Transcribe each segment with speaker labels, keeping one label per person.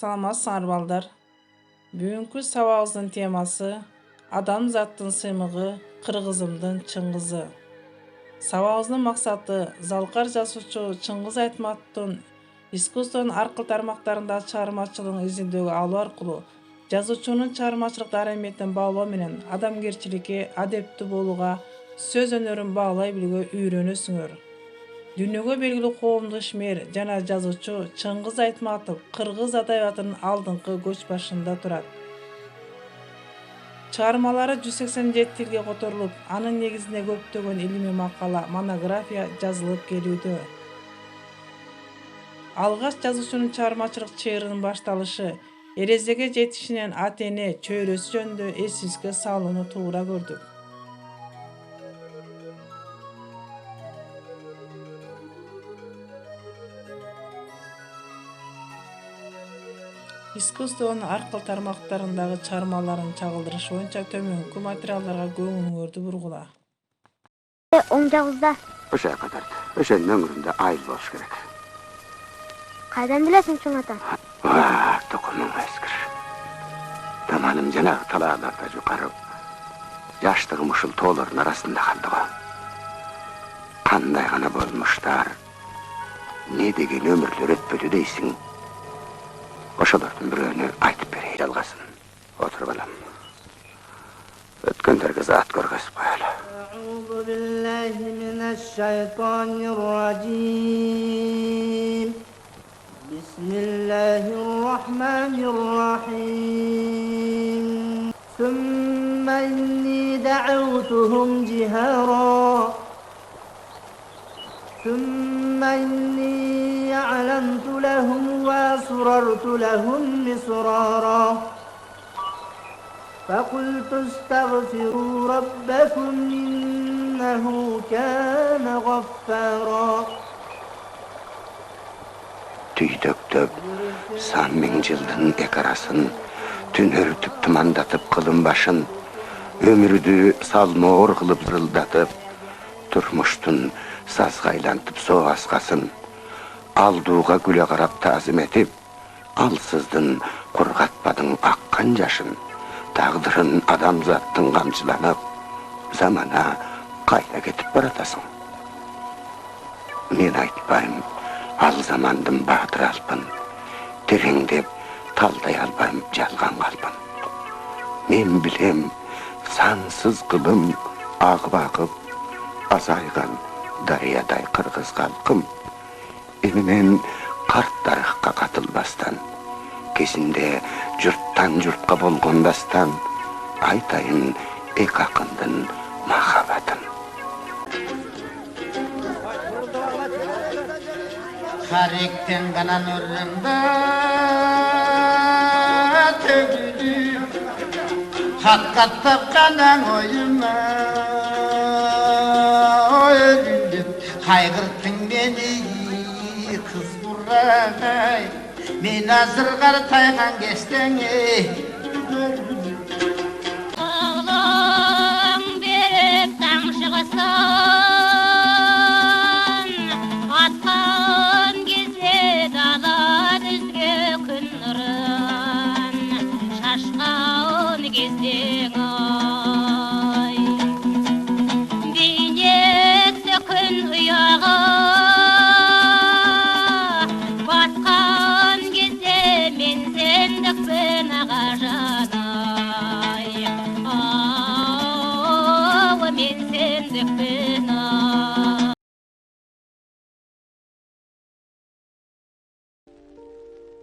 Speaker 1: Саламатсыңар балдар. Бүгүнкү сабагыбыздын темасы адамзаттын сыймыгы, кыргызымдын чыңгызы. Сабагыбыздын максаты залкар жазуучу Чыңгыз Айтматовдун искусствонун аркыл тармактарында чыгармачылыгын изилдөөгө алуу аркылуу жазуучунун чыгармачылык дараметин баалоо менен адамгерчиликке, адептүү болууга, сөз өнөрүн баалай билүүгө үйрөнөсүңөр. Дүйнөгө белгилүү коомдук ишмер жана жазуучу Чыңгыз Айтматов кыргыз адабиятынын алдыңкы көч башында турат. Чыгармалары 187 тилге которулуп, анын негизинде көптөгөн илимий макала, монография жазылып келүүдө. Алгаш жазуучунун чыгармачылык чыйырынын башталышы, эрезеге жетишинен ата-эне, чөйрөсү жөнүндө эсибизге салууну туура көрдүк. Искусствонун аркыл тармактарындагы чыгармаларын чагылдырыш боюнча төмөнкү материалдарга көңүлүңөрдү бургула.
Speaker 2: Оң жагыбызда.
Speaker 3: Ошо катарда. Ошонун өңүрүндө айыл болуш керек.
Speaker 2: Кайдан билесиң, чоң ата?
Speaker 3: Токумуң эскир. Таманым жанагы талааларда жукары. Жаштыгым ушул тоолордун арасында калды го. Кандай гана болмуштар. Не деген өмүрлөр өтпөдү дейсиң? Ошолордун бирөөнү айтып берейин, жалгасын. Отур балам. Өткөндөргө зат көргөзүп коелу.
Speaker 4: Аузу биллахи минаш-шайтанир раджим. Бисмиллахир-рахманир-рахим. Сумма инни дa'awtuhum jihara. ثم إني أعلنت لهم وأسررت لهم إسرارا فقلت استغفروا ربكم إنه كان غفارا
Speaker 3: Tüydöktөp, сан миң жылдын экарасын, түнөртүп тымандатып кылым башын, өмүрдү салмоор кылып зырылдатып, турмуштун сазга айлантып соо аскасын, алдууга күлө карап таазим этип, алсыздын кургатпадың аккан жашын, тагдырын адамзаттын камчыланып, замана кайда кетип баратасың? Мен айтпайм, ал замандын баатыр алпын, тереңдеп талдай албайм жалган калпын. Мен билем, сансыз кылым агып азайган дарыядай кыргыз калкым. Эми мен карт тарыхка катылбастан, кезинде журттан журтка болгон дастан, айтайын эки акындын махабатын.
Speaker 4: Харектен канан өрүндө төгүлүп, хаккаттап канан оюма кайгырттың мени кыз бурагай, мен азыр картайган кестеңе.
Speaker 5: Oğlum berip tamşıgısan, atkan geze dala düzge gün nurun, şaşkan gezdin ay. Binek sökün uyağa, batkan geze men sendek ben ağacanay. Men sendek ben ağacanay.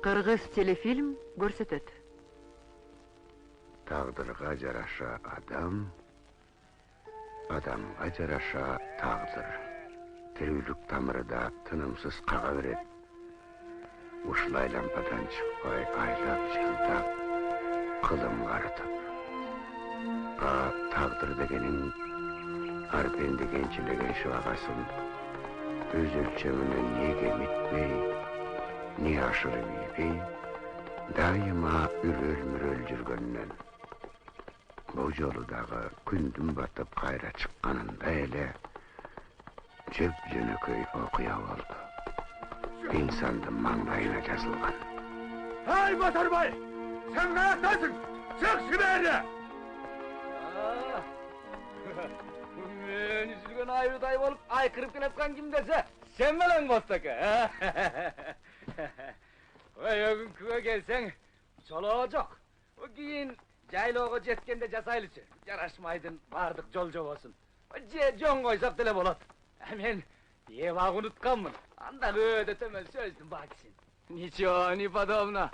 Speaker 6: Кыргыз телефильм көрсөтөт.
Speaker 3: Тагдырга жараша адам, адамга жараша тагдыр. Тирүүлүк тамырыда тынымсыз кага берет. Ушулай лампадан чыкпай айлап жылдап, кылым карытып. Тагдыр дегенин ар пенде кенчилеген шыбагасын өз өлчөмүнөн не кемитпей, не ашырып ийбей, дайыма үрөл-мүрөл жүргөнүнөн. Бул жолу дагы күндүн батып кайра чыкканында эле жөп-жөнөкөй окуя болду. İnsanın manglayına жазылған.
Speaker 7: Hay Batarбай! Sen kayaktasın! Çık şu beri!
Speaker 8: Men üzülgen ayrıday olup aykırıp kelepkan kim dese, sen bilen Bostaka. Vay ögün köye gelsen, çolacak. O giyin jayloğa jetkende jasaylıçı. Yaraşmaydın, bardık jol olsun. Jon koysap dile bolat. Men yebaq unutkanmın. Anda öde temel sözdüm bakisin. Niço, ni podobna.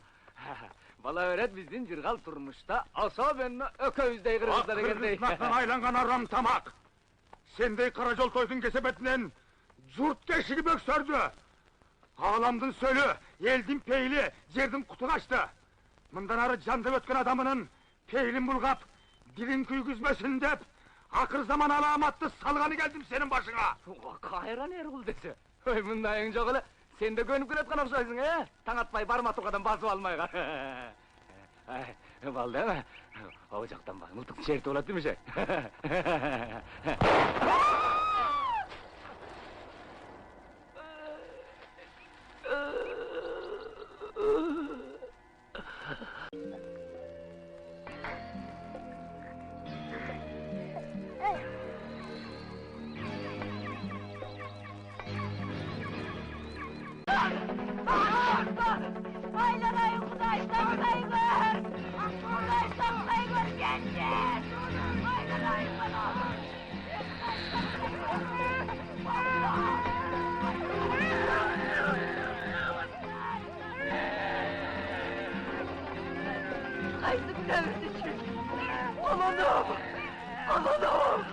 Speaker 8: Bala öğret bizden jirgal turmuşta, asa benimle öközdey kırgızlara geldi.
Speaker 7: Kırgızmaktan aylangan aram tamak! Sendey karajol toydun kesebetinden zurt keşigi böksördü. Ağlamdın sölü, eldin peyli, jerdin kutu kaçtı. Mından arı candı ötken adamının peylin bulgap, dilin küygüzmesin dep, akır zaman alamatlı salganı geldim senin başına.
Speaker 8: Kayran Ergul dese. Oy mındayın jogula, sen de gönüp kiretken okşaysın he? Taң atpay barma tokadan basıp almayga. Balda mı? O jaktan bak, mıltık çerti olat demiş.
Speaker 5: Aylanay Kudaysan kaygır! Kudaysan kaygır gençler! Aylanay bana! Kaydı bile öldü. Amanım! Amanım!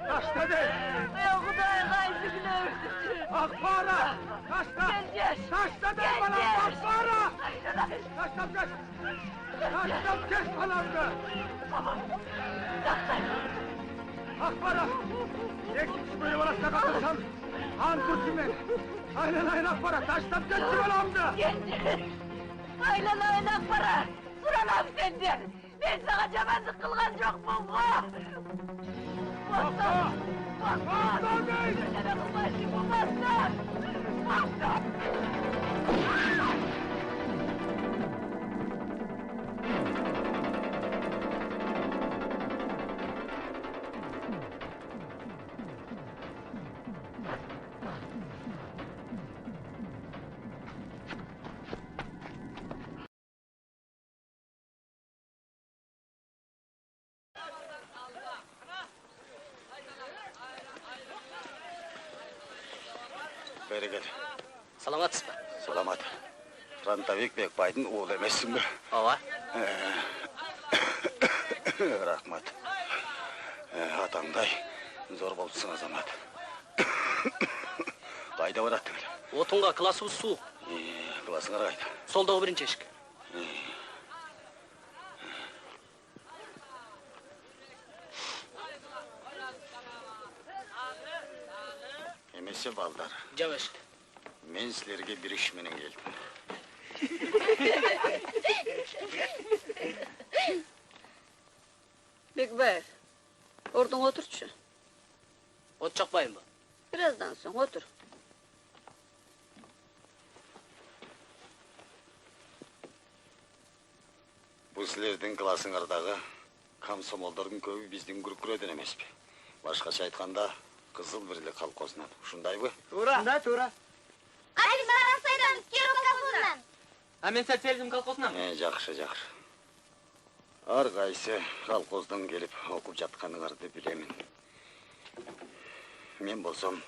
Speaker 7: Kaçta de!
Speaker 5: Ya Kuday kaydı bile öldü.
Speaker 7: Akbara! Kaçta!
Speaker 5: Geleceğiz!
Speaker 7: Kaçta de bana akbara! Kaçtam kaç! Kaçtam kes palamdı! Akbara! Ekip böyle varasına katılsam, antursun ben! Aynen akbara, taştam kes palamdı!
Speaker 5: Gençler! Aylanay para! Suranam senden! Ben sana cemazlık kılgan yok mu?
Speaker 7: Bakma!
Speaker 5: Bakma!
Speaker 7: Bey!
Speaker 5: Sana kılmaşı bu bastın! Bastın!
Speaker 3: Beri gel.
Speaker 9: Саламатсыз ба?
Speaker 3: Salamat. Rantavik Bekbay'dın oğlu emessin mi?
Speaker 9: Ооба.
Speaker 3: Rahmat. Атаңдай зор болыпсың азамат. Қайда бараттың?
Speaker 9: Отунга классыбыз суу.
Speaker 3: Классыңар қайда?
Speaker 9: Солдогу биринчи эшик.
Speaker 3: Emesi balдар.
Speaker 9: Жап эшик.
Speaker 3: Men sizlerge bir iş menen geldim.
Speaker 10: Bekbaev, oradan oturçu.
Speaker 9: От жакпайм ба?
Speaker 10: Birazdan sonra otur.
Speaker 3: Bu sizlerдің классыңардағы комсомолдардың көбі біздің күркүрөдөн эмеспи? Башкача айтканда, Кызыл Бирлик колхозунан. Ушундайбы?
Speaker 8: Tuğra. Tuğra.
Speaker 2: Али саған сайдан, Киров колхозунан.
Speaker 9: А мен социализм колхозунан.
Speaker 3: Жакшы, жакшы. Ар кайсы колхоздон келип окуп жатканыңарды билемин. Мен болсом,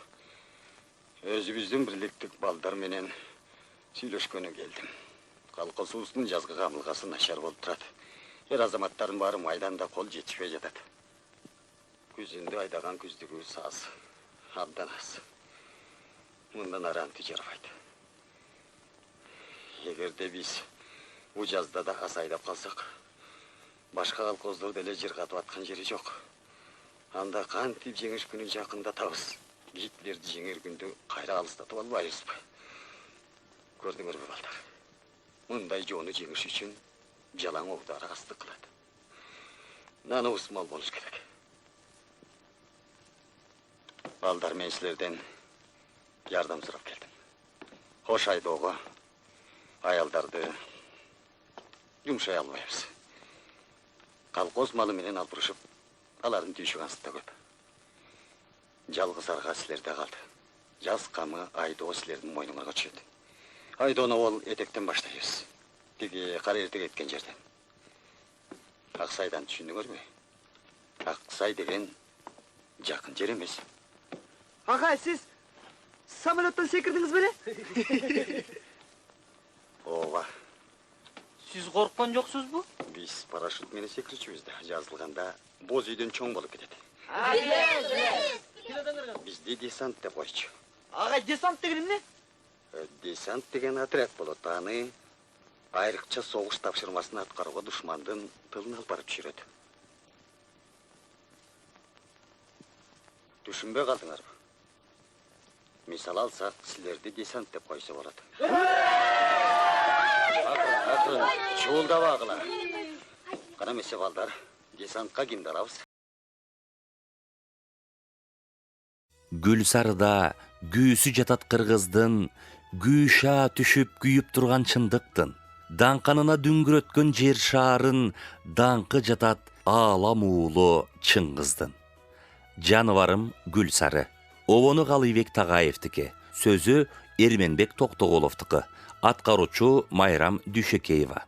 Speaker 3: өзүбүздүн бирликтик балдар менен сүйлөшкөнү келдим. Колхозубуздун жазгы камылгасы начар болуп турат. Эр азаматтардын баары майданда кол жетишпей жатат. Күзүндө айдаган күздүгүбүз аз, абдан аз. Мындан аранты жарбайт. Эгерде биз бул жазда да аз айдап калсак, башка колхоздор деле жыргатып аткан жери жок. Анда кантип жеңиш күнүн жакындатабыз? Гитлерди жеңер күндү кайра алыстатып албайбызбы? Көрдүңөрбү балдар? Мындай жоону жеңиш үчүн жалаң оодары астык кылат. Наныбыз мол болуш керек. Балдар, мен силерден жардам сурап келдим. Хош айдоого ayaldарды yumşay almayız. Kalkoz malı menen alpırışıp, aların tүйшüğü ansıtta köp. Жалғыз арға сілерде қалды. Жаз қамы айды о сілердің мойныңарға түседі. Айды оны ол етектен баштайыз. Теге қара ертек еткен жерден. Ақсайдан түсіндіңіз бе? Ақсай деген жақын жер емес.
Speaker 11: Ағай, сіз самолеттен секірдіңіз бе?
Speaker 3: Ова.
Speaker 9: Siz korkpan жоқсыз bu?
Speaker 3: Biz парашют мені секірчімізді. Жазылғанда боз үйден чоң болып кетеді. Bizde desant деп қойшы.
Speaker 11: Ағай, десант деген не?
Speaker 3: Десант деген отряд болады. Аны айрықша соғыс тапсырмасын атқаруға дұшмандың тылын алып барып жүреді. Düşünбей қалдыңар ба? Мисал алсақ, сілерді десант деп қойса болады. Ақырын, жолдап ағыла. Қана месе балдар, десантқа кімді арабыз?
Speaker 12: Gülsarda gүйсі жатат қырғыздың, гүйша түшіп күйіп тұрған чындықтың. Даңқанына дүңгірөткөн жер шарын, даңқы жатат алам уылы чыңғыздың. Жанварым Гүлсары. Овону Қалыбек Тағаевтікі. Сөзі Ерменбек Тоқтоғоловтікі. Атқаручу Майрам Дүйшекеева.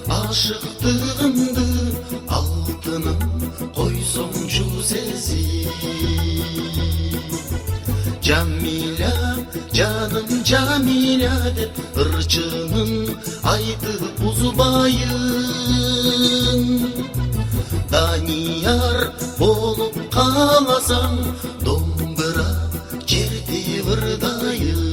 Speaker 13: Aşıktığımdı altının koysoncu sesi Camila, canım Camila dep ırçının aytıp uzbayın Daniyar olup kalasam dombıra cerdi vırdayın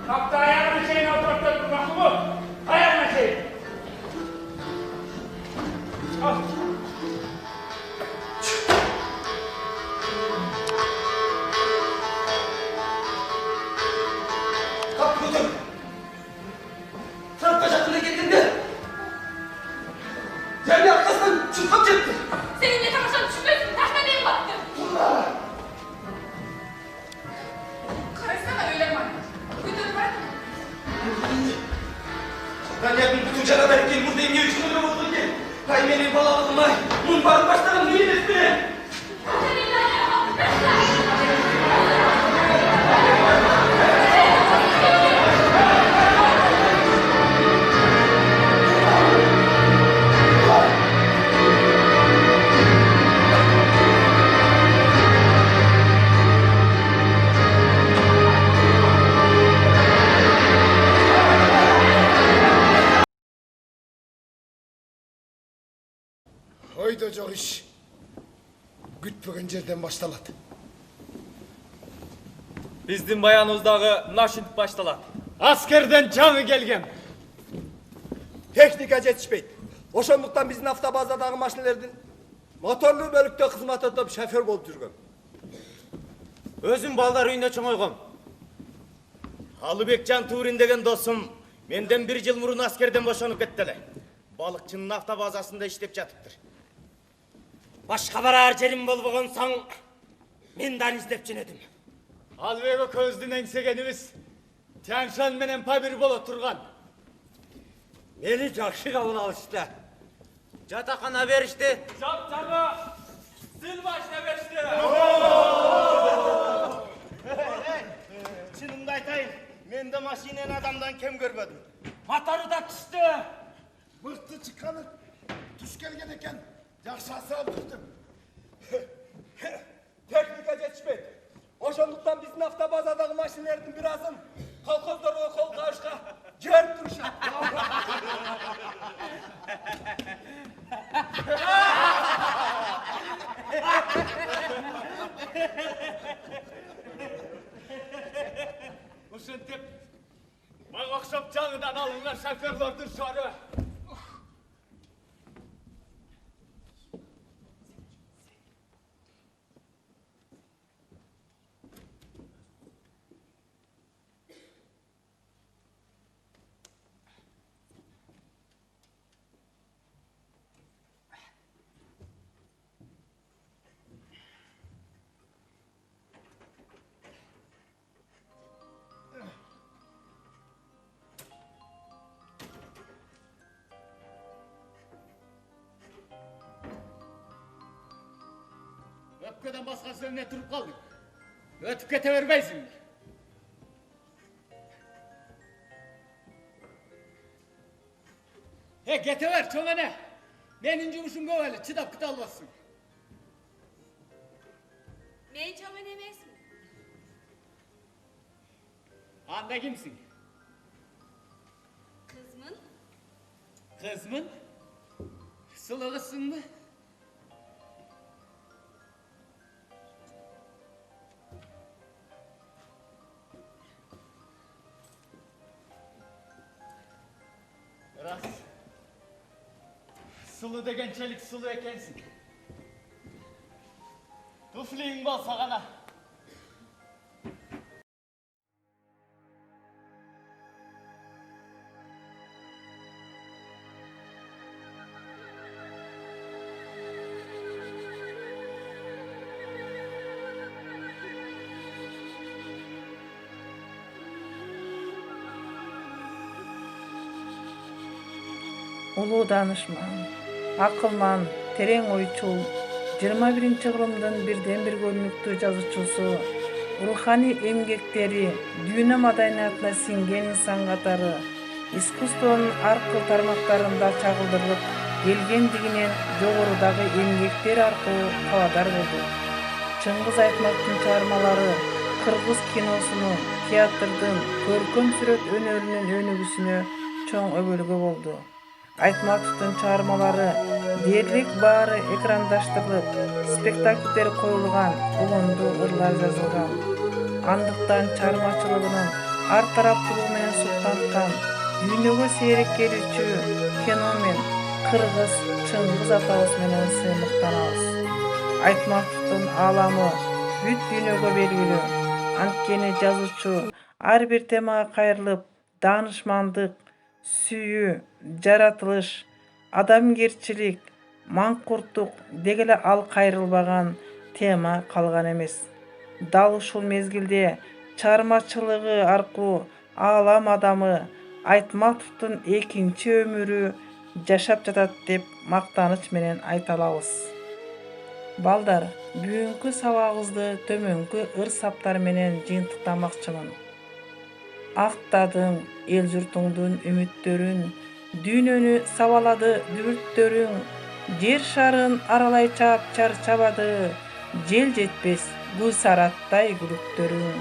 Speaker 7: Kapta ayağına şeyini oturtup durmak mı? Ayağına şey. Al.
Speaker 11: Kap götür. Sarp kaçaklığı getirdi. Yerli arkasından çıkıp gitti.
Speaker 5: Seninle tanışan düşmüyorsun. Taşla benim baktım. Karısana öyle mi? Götür bak.
Speaker 11: Ben yakın bütün canavar gel buradayım. Niye üçün ömrüm oldun ki? Hay beni balalım ay. Bunun barın başlarım niye etti?
Speaker 7: Hoydacak iş. Gütpögen yerden başlalat.
Speaker 8: Биздин баяныбыздагы нашинтип башталат.
Speaker 7: Askerden canı gelgen. Teknika yetişpeyt. Oşonluktan bizim avtobazadagı maşinelerin motorlu bölükte kızmat atıp şoför bolup жүргөн.
Speaker 8: Өзүм балдар үйүндө чоңойгом. Алыбекжан Турин деген досум менден 1 жыл мурун аскерден бошонуп кетти эле. Балыкчынын автобазасында иштеп жатыптыр. Башка барар жерим болбогон соң мен да издеп жүрөдүм.
Speaker 7: Албегі көздің еңсегеніміз Тяншан менен Памир боло турган.
Speaker 8: Мени жакшы кабыл алышты. Жатакана беришти.
Speaker 7: Жап-жаңы сил башына беришти.
Speaker 8: Чынымды айтайын, мен де машинен адамдан кем көрбөдүм. Мотору да түштү.
Speaker 7: Мықты çıkanı түш келген екен. Жақсы асырап тұрдым. Teknika yetişmedi. Oşonluktan bizim avtobazadagı maşinelerin birazın kolkozlarına kol kavuşka gerip duruşa. Uşentip, bana okşap canıdan alınlar şoförlerdir şarı. Öpkeden başkası önüne durup kaldık. Ötüp kete vermeysin. He kete ver çoğuna. Benim cumuşum böyle çıdap kıt almazsın.
Speaker 5: Men çoğun emesmi?
Speaker 7: Anda kimsin?
Speaker 5: Kızmın?
Speaker 7: Kızmın? Sılı kızsın mı? Biraz sulu degen çelik sulu ekensin. Tufliğin bol sağana.
Speaker 1: Улуу данышман, акылман, терең ойчул, 21-кылымдын бирден бир көрүнүктүү жазуучусу, руханий эмгектери дүйнө маданиятына сиңген инсан катары искусствонун ар кыл тармактарында чагылдырылып келгендигинен жогорудагы эмгектер аркылуу кабадар болду. Чыңгыз Айтматовдун чыгармалары кыргыз киносунун, театрдын, көркөм сүрөт өнөрүнүн өнүгүүсүнө чоң өбөлгө болду. Айтматовдун чыгармалары дээрлик баары экрандаштырылып, спектакльдер коюлган, уланду ырлар жазылган. Андыктан чыгармачылыгынын ар тараптуулугу менен суктанткан дүйнөгө сейрек келүүчү феномен кыргыз Чыңгыз атабыз менен сыймыктанабыз. Айтматовдун ааламы бүт дүйнөгө белгилүү. Анткени жазуучу ар бир темага кайрылып, даанышмандык, сүйүү, жаратылыш, адамгерчилик, маңкурттук дегеле ал кайрылбаган тема калган эмес. Дал ушул мезгилде чыгармачылыгы аркылуу аалам адамы Айтматовдун экинчи өмүрү жашап жатат деп мактаныч менен айта алабыз. Балдар, бүгүнкү сабагыбызды төмөнкү ыр-саптар менен жыйынтыктамакчымын. Актадың эл журтуңдун үмүттөрүн, дүйнөнү сабалады дүбүрттөрүң, жер шарын аралай чаап чарчабады, жел жетпес гүлсараттай күлүктөрүң.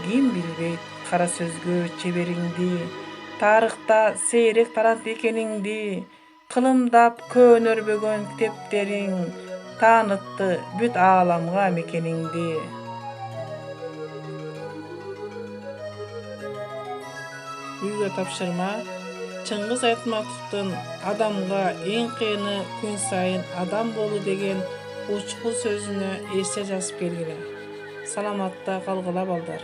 Speaker 1: Ким билбейт кара сөзгө чебериңди, тарыхта сейрек талант экениңди, кылымдап көнөрбөгөн китептериң таанытты бүт ааламга мекениңди. Үйгө тапшырма Чыңгыз Айтматовдун адамга эң кыйыны күн сайын адам болуу деген учкул сөзүнө эссе жазып келгиле. Саламатта калгыла балдар.